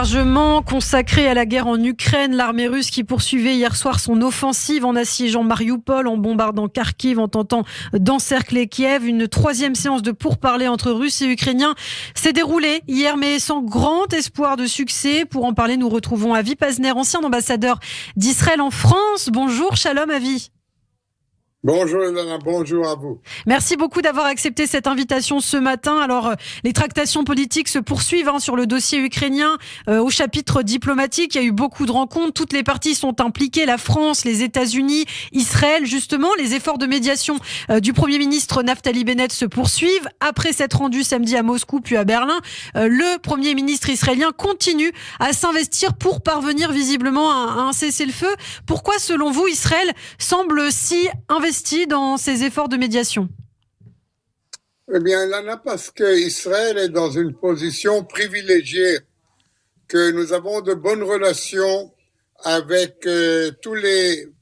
largement consacré à la guerre en Ukraine. L'armée russe qui poursuivait hier soir son offensive en assiégeant Mariupol, en bombardant Kharkiv, en tentant d'encercler Kiev. Une troisième séance de pourparlers entre Russes et Ukrainiens s'est déroulée hier, mais sans grand espoir de succès. Pour en parler, nous retrouvons Avi Pazner, ancien ambassadeur d'Israël en France. Bonjour, shalom Avi. Bonjour Elana, bonjour à vous. Merci beaucoup d'avoir accepté cette invitation ce matin. Alors, les tractations politiques se poursuivent sur le dossier ukrainien. Au chapitre diplomatique, il y a eu beaucoup de rencontres. Toutes les parties sont impliquées, la France, les États-Unis, Israël. Justement, les efforts de médiation du Premier ministre Naftali Bennett se poursuivent. Après s'être rendu samedi à Moscou puis à Berlin, le Premier ministre israélien continue à s'investir pour parvenir visiblement à un cessez-le-feu. Pourquoi, selon vous, Israël semble si investi dans ces efforts de médiation? Eh bien, Lana, parce qu'Israël est dans une position privilégiée, que nous avons de bonnes relations avec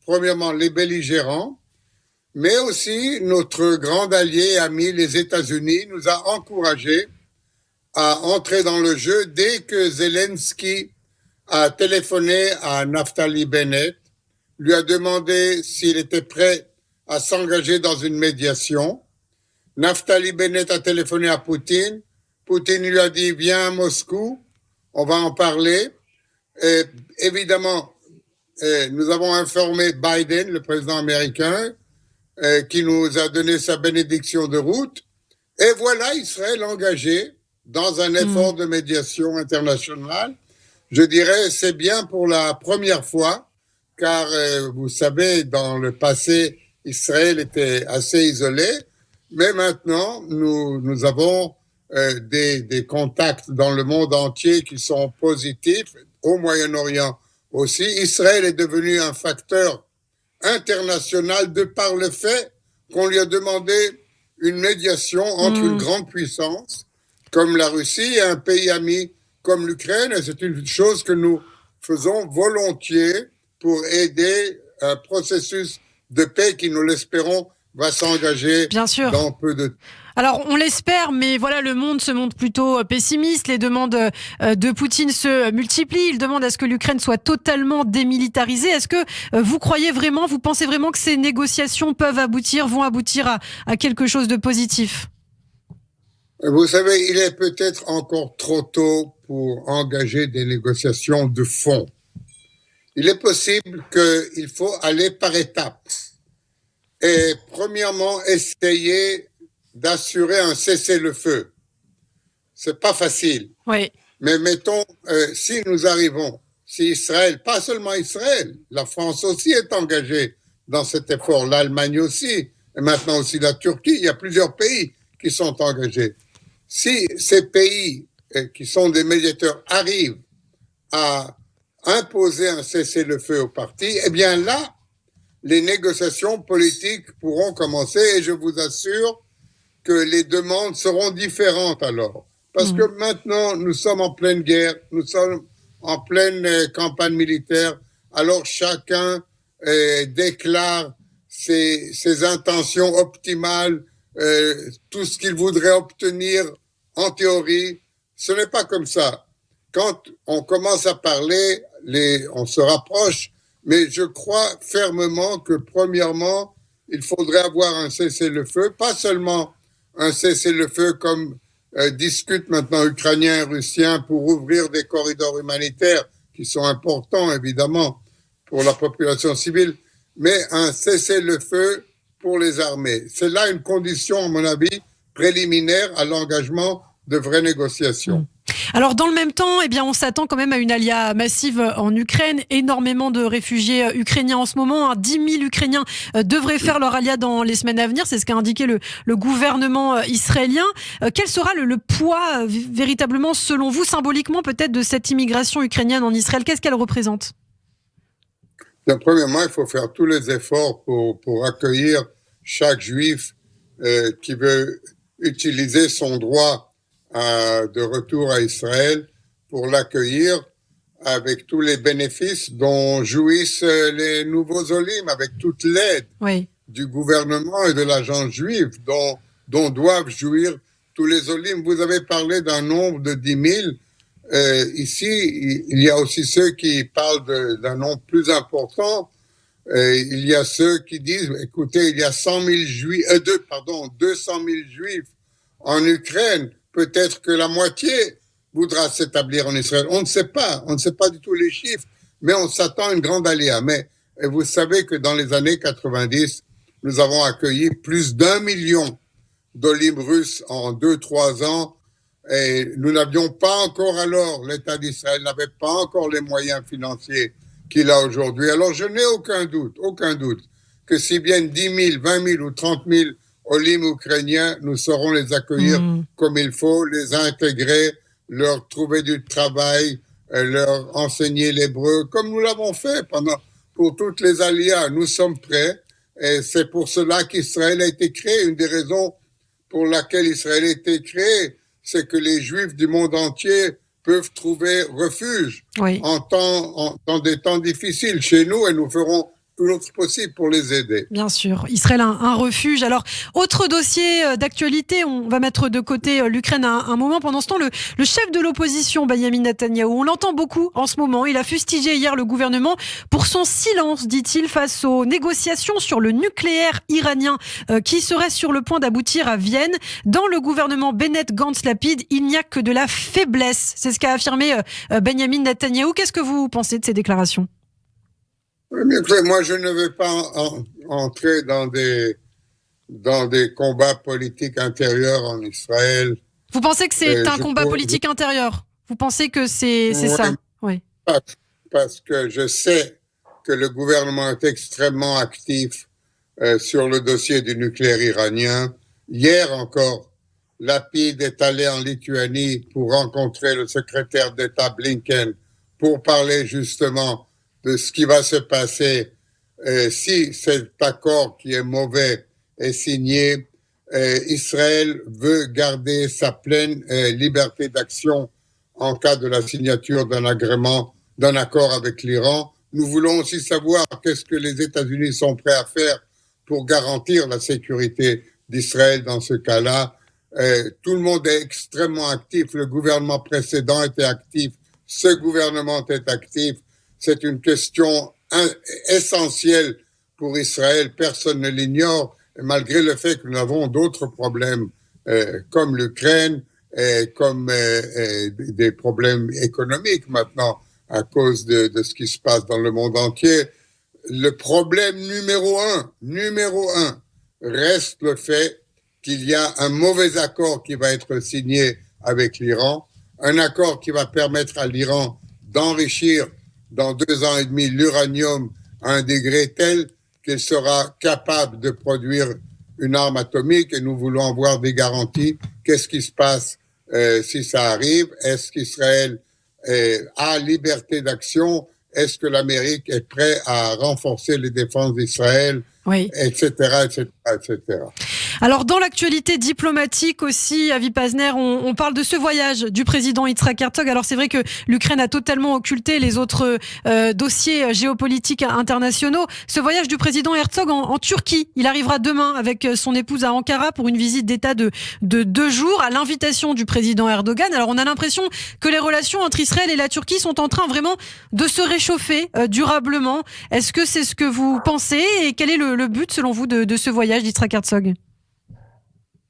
premièrement, les belligérants, mais aussi notre grand allié et ami, les États-Unis, nous a encouragés à entrer dans le jeu dès que Zelensky a téléphoné à Naftali Bennett, lui a demandé s'il était prêt à s'engager dans une médiation. Naftali Bennett a téléphoné à Poutine. Poutine lui a dit « Viens à Moscou, on va en parler ». Évidemment, nous avons informé Biden, le président américain, qui nous a donné sa bénédiction de route. Et voilà Israël engagé dans un effort de médiation internationale. Je dirais c'est bien pour la première fois, car vous savez, dans le passé, Israël était assez isolé, mais maintenant, nous avons des contacts dans le monde entier qui sont positifs, au Moyen-Orient aussi. Israël est devenu un facteur international de par le fait qu'on lui a demandé une médiation entre une grande puissance comme la Russie et un pays ami comme l'Ukraine. Et c'est une chose que nous faisons volontiers pour aider un processus de paix qui, nous l'espérons, va s'engager dans peu de temps. Alors, on l'espère, mais voilà, le monde se montre plutôt pessimiste. Les demandes de Poutine se multiplient. Il demande à ce que l'Ukraine soit totalement démilitarisée. Est-ce que vous pensez vraiment que ces négociations vont aboutir à quelque chose de positif? Vous savez, il est peut-être encore trop tôt pour engager des négociations de fond. Il est possible qu'il faut aller par étapes. Et premièrement, essayer d'assurer un cessez-le-feu. C'est pas facile. Oui. Mais mettons, si nous arrivons, si Israël, pas seulement Israël, la France aussi est engagée dans cet effort, l'Allemagne aussi, et maintenant aussi la Turquie, il y a plusieurs pays qui sont engagés. Si ces pays qui sont des médiateurs arrivent à imposer un cessez-le-feu aux partis, eh bien là, les négociations politiques pourront commencer et je vous assure que les demandes seront différentes alors. Parce que maintenant, nous sommes en pleine guerre, nous sommes en pleine campagne militaire, alors chacun déclare ses intentions optimales, tout ce qu'il voudrait obtenir en théorie. Ce n'est pas comme ça. Quand on commence à parler, on se rapproche, mais je crois fermement que, premièrement, il faudrait avoir un cessez-le-feu, pas seulement un cessez-le-feu comme discutent maintenant Ukrainiens et Russiens pour ouvrir des corridors humanitaires qui sont importants, évidemment, pour la population civile, mais un cessez-le-feu pour les armées. C'est là une condition, à mon avis, préliminaire à l'engagement de vraies négociations. Alors, dans le même temps, on s'attend quand même à une alia massive en Ukraine. Énormément de réfugiés ukrainiens en ce moment. 10 000 Ukrainiens devraient faire leur alia dans les semaines à venir. C'est ce qu'a indiqué le gouvernement israélien. Quel sera le poids, véritablement, selon vous, symboliquement peut-être, de cette immigration ukrainienne en Israël? Qu'est-ce qu'elle représente? Bien, premièrement, il faut faire tous les efforts pour accueillir chaque juif qui veut utiliser son droit de retour à Israël pour l'accueillir avec tous les bénéfices dont jouissent les nouveaux Olim, avec toute l'aide du gouvernement et de l'agence juive dont doivent jouir tous les Olim. Vous avez parlé d'un nombre de 10 000. ici, il y a aussi ceux qui parlent d'un nombre plus important. Il y a ceux qui disent, écoutez, il y a 200 000 juifs en Ukraine. Peut-être que la moitié voudra s'établir en Israël. On ne sait pas du tout les chiffres, mais on s'attend à une grande aléa. Mais vous savez que dans les années 90, nous avons accueilli plus d'1 million d'olim russes en 2-3 ans. Et nous n'avions pas encore alors, l'État d'Israël n'avait pas encore les moyens financiers qu'il a aujourd'hui. Alors je n'ai aucun doute, que si bien 10 000, 20 000 ou 30 000 olim ukrainiens, nous saurons les accueillir comme il faut, les intégrer, leur trouver du travail, leur enseigner l'hébreu, comme nous l'avons fait pour toutes les aliyahs. Nous sommes prêts et c'est pour cela qu'Israël a été créé. Une des raisons pour laquelle Israël a été créé, c'est que les Juifs du monde entier peuvent trouver refuge dans des temps difficiles chez nous et nous ferons tout notre possible pour les aider. Bien sûr, Israël a un refuge. Alors, autre dossier d'actualité, on va mettre de côté l'Ukraine un moment. Pendant ce temps, le chef de l'opposition, Benyamin Netanyahou, on l'entend beaucoup en ce moment. Il a fustigé hier le gouvernement pour son silence, dit-il, face aux négociations sur le nucléaire iranien qui serait sur le point d'aboutir à Vienne. Dans le gouvernement Bennett-Gantz-Lapid, il n'y a que de la faiblesse. C'est ce qu'a affirmé Benyamin Netanyahou. Qu'est-ce que vous pensez de ces déclarations ? Moi, je ne veux pas entrer dans des combats politiques intérieurs en Israël. Vous pensez que c'est un combat politique intérieur ? Vous pensez que c'est ça ? Oui. Parce que je sais que le gouvernement est extrêmement actif sur le dossier du nucléaire iranien. Hier encore, Lapid est allé en Lituanie pour rencontrer le secrétaire d'État Blinken pour parler justement de ce qui va se passer si cet accord qui est mauvais est signé. Israël veut garder sa pleine liberté d'action en cas de la signature d'un accord avec l'Iran. Nous voulons aussi savoir qu'est-ce que les États-Unis sont prêts à faire pour garantir la sécurité d'Israël dans ce cas-là. Tout le monde est extrêmement actif. Le gouvernement précédent était actif. Ce gouvernement est actif. C'est une question essentielle pour Israël, personne ne l'ignore, malgré le fait que nous avons d'autres problèmes comme l'Ukraine, comme des problèmes économiques maintenant à cause de ce qui se passe dans le monde entier. Le problème numéro un, reste le fait qu'il y a un mauvais accord qui va être signé avec l'Iran, un accord qui va permettre à l'Iran d'enrichir dans 2 ans et demi l'uranium à un degré tel qu'il sera capable de produire une arme atomique et nous voulons avoir des garanties. Qu'est-ce qui se passe si ça arrive? Est-ce qu'Israël a liberté d'action? Est-ce que l'Amérique est prête à renforcer les défenses d'Israël? Oui. Etc., etc., etc. Alors, dans l'actualité diplomatique aussi, Avi Pazner, on parle de ce voyage du président Yitzhak Herzog. Alors, c'est vrai que l'Ukraine a totalement occulté les autres dossiers géopolitiques internationaux. Ce voyage du président Herzog en Turquie, il arrivera demain avec son épouse à Ankara pour une visite d'État de 2 jours à l'invitation du président Erdogan. Alors, on a l'impression que les relations entre Israël et la Turquie sont en train vraiment de se réchauffer durablement. Est-ce que c'est ce que vous pensez et quel est le but, selon vous, de ce voyage d'Yitzhak Herzog?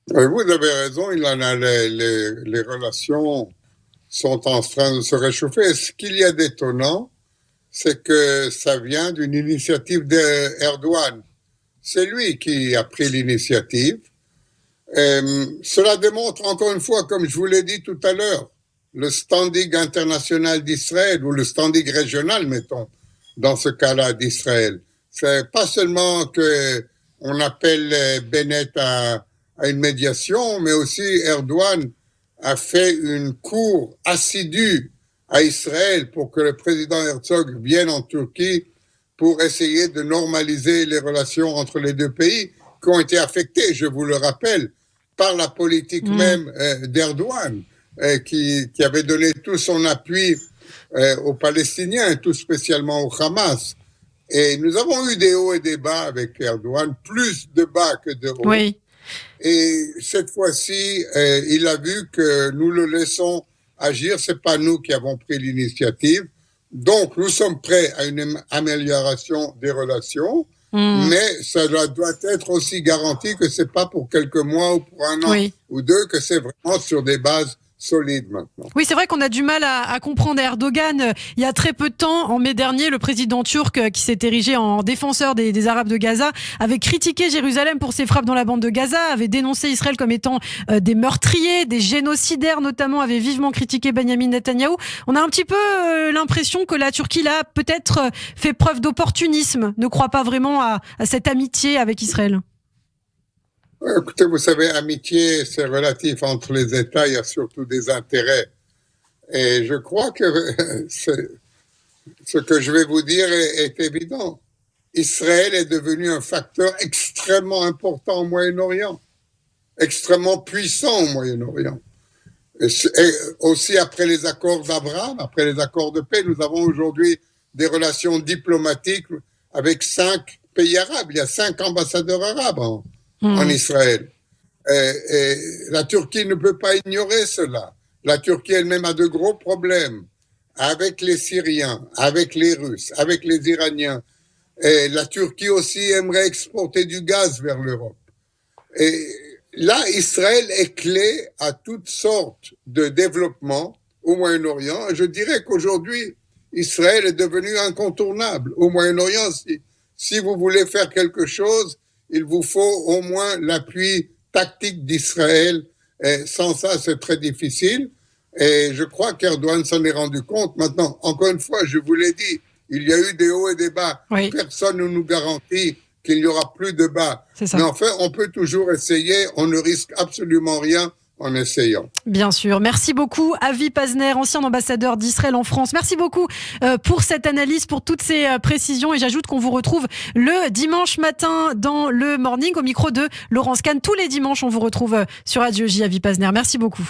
Vous avez raison, les relations sont en train de se réchauffer. Ce qu'il y a d'étonnant, c'est que ça vient d'une initiative d'Erdogan. C'est lui qui a pris l'initiative. Cela démontre encore une fois, comme je vous l'ai dit tout à l'heure, le standing international d'Israël ou le standing régional, mettons, dans ce cas-là d'Israël. C'est pas seulement qu'on appelle Bennett à une médiation, mais aussi Erdogan a fait une cour assidue à Israël pour que le président Herzog vienne en Turquie pour essayer de normaliser les relations entre les deux pays qui ont été affectées, je vous le rappelle, par la politique même d'Erdogan, qui avait donné tout son appui aux Palestiniens, tout spécialement au Hamas. Et nous avons eu des hauts et des bas avec Erdogan, plus de bas que de hauts. Oui. Et cette fois-ci, il a vu que nous le laissons agir. C'est pas nous qui avons pris l'initiative. Donc, nous sommes prêts à une amélioration des relations, mais ça doit être aussi garanti que c'est pas pour quelques mois ou pour un an ou deux, que c'est vraiment sur des bases solide maintenant. Oui, c'est vrai qu'on a du mal à comprendre Erdogan. Il y a très peu de temps, en mai dernier, le président turc, qui s'est érigé en défenseur des Arabes de Gaza, avait critiqué Jérusalem pour ses frappes dans la bande de Gaza, avait dénoncé Israël comme étant des meurtriers, des génocidaires notamment, avait vivement critiqué Benyamin Netanyahou. On a un petit peu l'impression que la Turquie, là, peut-être fait preuve d'opportunisme, ne croit pas vraiment à cette amitié avec Israël. Écoutez, vous savez, amitié, c'est relatif entre les États, il y a surtout des intérêts. Et je crois que ce que je vais vous dire est évident. Israël est devenu un facteur extrêmement important au Moyen-Orient, extrêmement puissant au Moyen-Orient. Et aussi après les accords d'Abraham, après les accords de paix, nous avons aujourd'hui des relations diplomatiques avec 5 pays arabes. Il y a 5 ambassadeurs arabes en Israël. Et la Turquie ne peut pas ignorer cela. La Turquie elle-même a de gros problèmes avec les Syriens, avec les Russes, avec les Iraniens. Et la Turquie aussi aimerait exporter du gaz vers l'Europe. Et là, Israël est clé à toutes sortes de développements au Moyen-Orient. Je dirais qu'aujourd'hui, Israël est devenu incontournable au Moyen-Orient. Si vous voulez faire quelque chose, il vous faut au moins l'appui tactique d'Israël. Et sans ça, c'est très difficile. Et je crois qu'Erdogan s'en est rendu compte. Maintenant, encore une fois, je vous l'ai dit, il y a eu des hauts et des bas. Oui. Personne ne nous garantit qu'il n'y aura plus de bas. Mais enfin, on peut toujours essayer. On ne risque absolument rien en essayant. Bien sûr. Merci beaucoup, Avi Pazner, ancien ambassadeur d'Israël en France. Merci beaucoup pour cette analyse, pour toutes ces précisions. Et j'ajoute qu'on vous retrouve le dimanche matin dans le Morning au micro de Laurence Kahn. Tous les dimanches, on vous retrouve sur Radio J, Avi Pazner. Merci beaucoup.